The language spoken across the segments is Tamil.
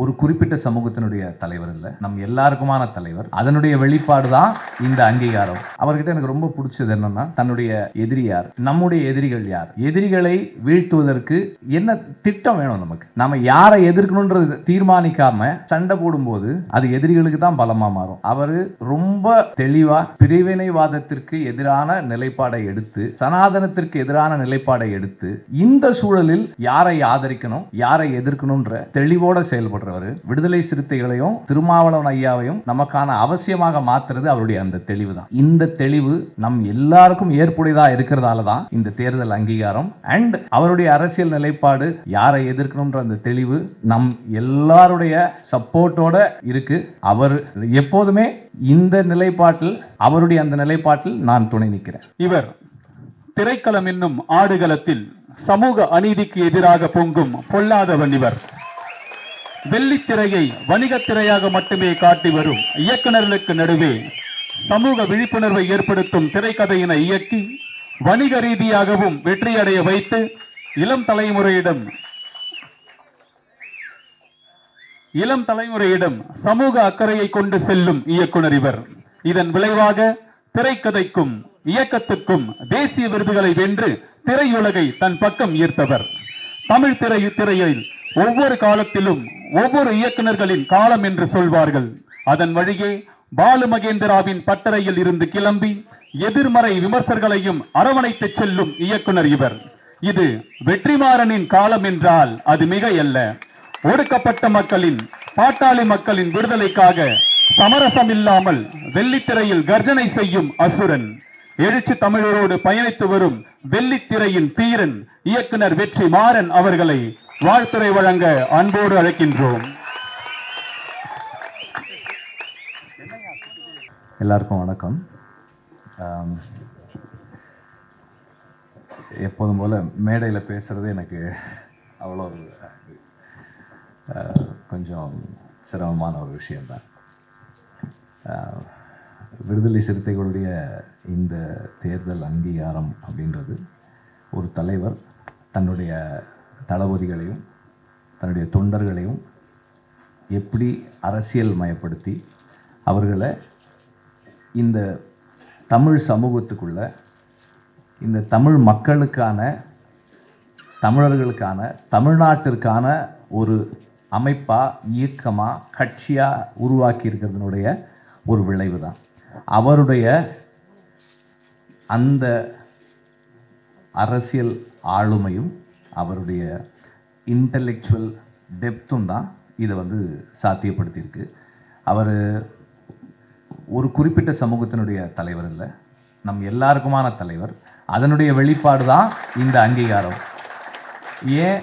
ஒரு குறிப்பிட்ட சமூகத்தினுடைய தலைவர் இல்லை, நம் எல்லாருக்குமான தலைவர். அதனுடைய வெளிப்பாடு தான் இந்த அங்கீகாரம். அவர்கிட்ட எனக்கு ரொம்ப பிடிச்சது என்னன்னா, தன்னுடைய எதிரி யார், நம்முடைய எதிரிகள் யார், எதிரிகளை வீழ்த்துவதற்கு என்ன திட்டம் வேணும், நமக்கு நாம யாரை எதிர்க்கணும்ன்றது தீர்மானிக்காம சண்டை போடும்போது அது எதிரிகளுக்கு தான் பலமா மாறும். அவரு ரொம்ப தெளிவா பிரிவினைவாதத்திற்கு எதிரான நிலைப்பாடை எடுத்து, சனாதனத்திற்கு எதிரான நிலைப்பாடை எடுத்து, இந்த சூழலில் யாரை ஆதரிக்கணும் யாரை எதிர்க்கணும்ன்ற தெளிவோட செயல்படுறவர். விடுதலை சிறுத்தைகளையும் திருமாவளவன் ஐயாவையும் நமக்கான அவசியமாக மாத்துறது அவருடைய அந்த தெளிவு தான். இந்த தெளிவு நம் எல்லாருக்கும் ஏற்புடையதா இருக்கிறதால தான் இந்த தேர்தல் அங்கீகாரம் அண்ட் அவருடைய அரசியல் நிலைப்பாடு யாரை எதிர்க்கணும்ன்ற அந்த தெளிவு நம் எல்லாருடைய சப்போர்ட்டோட இருக்கு. அவர் எப்போதுமே இந்த நிலைப்பாட்டில், அவருடைய அந்த நிலைப்பாட்டில் நான் துணை நிற்கிறேன். இவர் திரைக்களம் என்னும் ஆடுகளத்தில் சமூக அநீதிக்கு எதிராக பொங்கும் பொல்லாதவன். இவர் வெள்ளித்திரையை வணிகத்திரையாக மட்டுமே காட்டி வரும் இயக்குநர்களுக்கு நடுவே சமூக விழிப்புணர்வை ஏற்படுத்தும் திரைக்கதையினை இயக்கி வணிக ரீதியாகவும் வெற்றியடைய வைத்து இளம் தலைமுறையிடம் சமூக அக்கறையை கொண்டு செல்லும் இயக்குனர் இவர். இதன் விளைவாக திரைக்கதைக்கும் இயக்கத்துக்கும் தேசிய விருதுகளை வென்று திரையுலகை தன் பக்கம் ஈர்த்தவர். தமிழ் திரையில் ஒவ்வொரு காலத்திலும் ஒவ்வொரு இயக்குநர்களின் காலம் என்று சொல்வார்கள். அதன் வழியே பாலு மகேந்திராவின் பட்டறையில் இருந்து கிளம்பி எதிர்மறை விமர்சகர்களையும் அரவணைத்து செல்லும் இயக்குனர் இவர். இது வெற்றிமாறனின் காலம் என்றால் அது மிகையல்ல. ஒடுக்கப்பட்ட மக்களின், பாட்டாளி மக்களின் விடுதலைக்காக சமரசம் இல்லாமல் வெள்ளித்திரையில் கர்ஜனை செய்யும் அசுரன், எழுச்சி தமிழரோடு பயணித்து வரும் வெள்ளித்திரையின் தீரன் இயக்குனர் வெற்றிமாறன் அவர்களை வாழ்த்துரை வழங்க அன்போடு அழைக்கின்றோம். எல்லாருக்கும் வணக்கம். எப்போதும் போல மேடையில் பேசுறது எனக்கு அவ்வளோ கொஞ்சம் சிரமமான ஒரு விஷயம்தான். விடுதலை சிறுத்தைகளுடைய இந்த தேர்தல் அங்கீகாரம் அப்படின்றது ஒரு தலைவர் தன்னுடைய தளபதிகளையும் தன்னுடைய தொண்டர்களையும் எப்படி அரசியல் மயப்படுத்தி அவர்களை இந்த தமிழ் சமூகத்துக்குள்ள, இந்த தமிழ் மக்களுக்கான, தமிழர்களுக்கான, தமிழ்நாட்டிற்கான ஒரு அமைப்பா, இயக்கமா, கட்சியா உருவாக்கி இருக்கிறதுனுடைய ஒரு விளைவு தான். அவருடைய அந்த அரசியல் ஆளுமையும் அவருடைய இன்டலெக்சுவல் டெப்த்தும் தான் இதை சாத்தியப்படுத்தியிருக்கு. அவர் ஒரு குறிப்பிட்ட சமூகத்தினுடைய தலைவர் இல்லை, நம் எல்லாருக்குமான தலைவர். அதனுடைய வெளிப்பாடு தான் இந்த அங்கீகாரம். ஏன்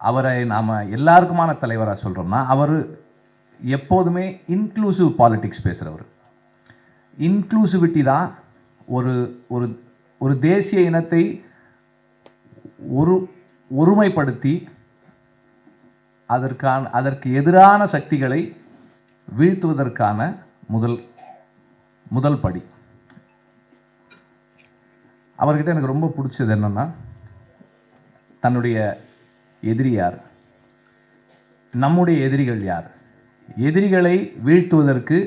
அவரை நாம் எல்லாருக்குமான தலைவராக சொல்கிறோம்னா, அவர் எப்போதுமே இன்க்ளூசிவ் பாலிடிக்ஸ் பேசுகிறவர். இன்க்ளூசிவிட்டி தான் ஒரு ஒரு ஒரு தேசிய இனத்தை ஒருமைப்படுத்தி அதற்கு எதிரான சக்திகளை வீழ்த்துவதற்கான முதல் படி. அவர்கிட்ட எனக்கு ரொம்ப பிடிச்சது என்னன்னா, தன்னுடைய எதிரி யார், நம்முடைய எதிரிகள் யார், எதிரிகளை வீழ்த்துவதற்கு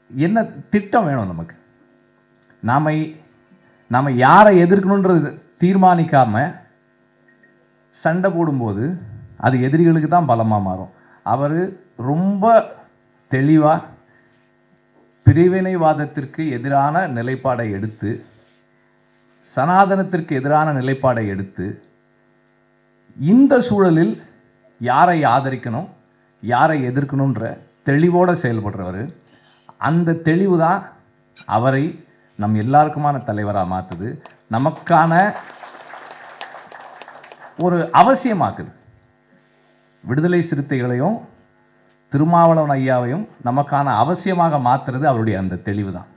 என்ன திட்டம் வேணும், நமக்கு நாம யாரை எதிர்க்கணுன்றது தீர்மானிக்காம சண்டை போடும்போது அது எதிரிகளுக்கு தான் பலமா மாறும். அவர் ரொம்ப தெளிவா பிரிவினைவாதத்திற்கு எதிரான நிலைப்பாடை எடுத்து, சனாதனத்திற்கு எதிரான நிலைப்பாடை எடுத்து, இந்த சூழலில் யாரை ஆதரிக்கணும் யாரை எதிர்க்கணுன்ற தெளிவோட செயல்படுறவர். அந்த தெளிவு தான் அவரை நம் எல்லாருக்குமான தலைவராக மாற்றுது, நமக்கான ஒரு அவசியமாக்குது. விடுதலை சிறுத்தைகளையும் திருமாவளவன் ஐயாவையும் நமக்கான அவசியமாக மாற்றுறது அவருடைய அந்த தெளிவு தான்.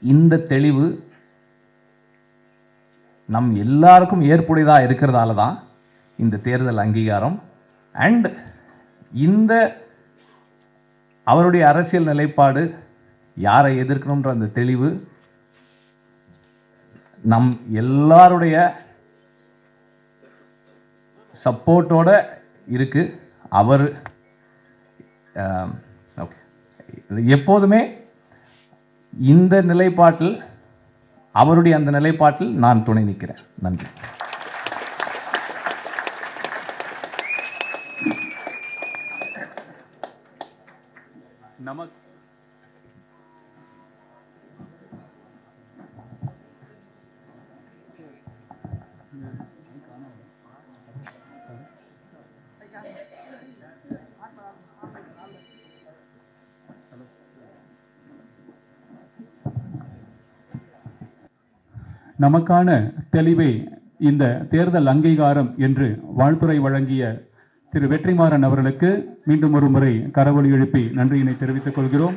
இந்த தெளிவு நம் எல்லாருக்கும் ஏற்புடையதாக இருக்கிறதால தான் இந்த தேர்தல் அங்கீகாரம் அண்ட் இந்த அவருடைய அரசியல் நிலைப்பாடு யாரை எதிர்க்கணும்ன்ற அந்த தெளிவு நம் எல்லாருடைய சப்போர்ட்டோட இருக்கு. அவர் ஓகே, எப்போதுமே இந்த நிலைப்பாட்டில், அவருடைய அந்த நிலைப்பாட்டில் நான் துணை நிற்கிறேன். நன்றி. நமக்கான தெளிவை இந்த தேர்தல் அங்கீகாரம் என்று வாழ்த்துரை வழங்கிய திரு வெற்றிமாறன் அவர்களுக்கு மீண்டும் ஒரு முறை கரவொலி எழுப்பி நன்றியினை தெரிவித்துக் கொள்கிறோம்.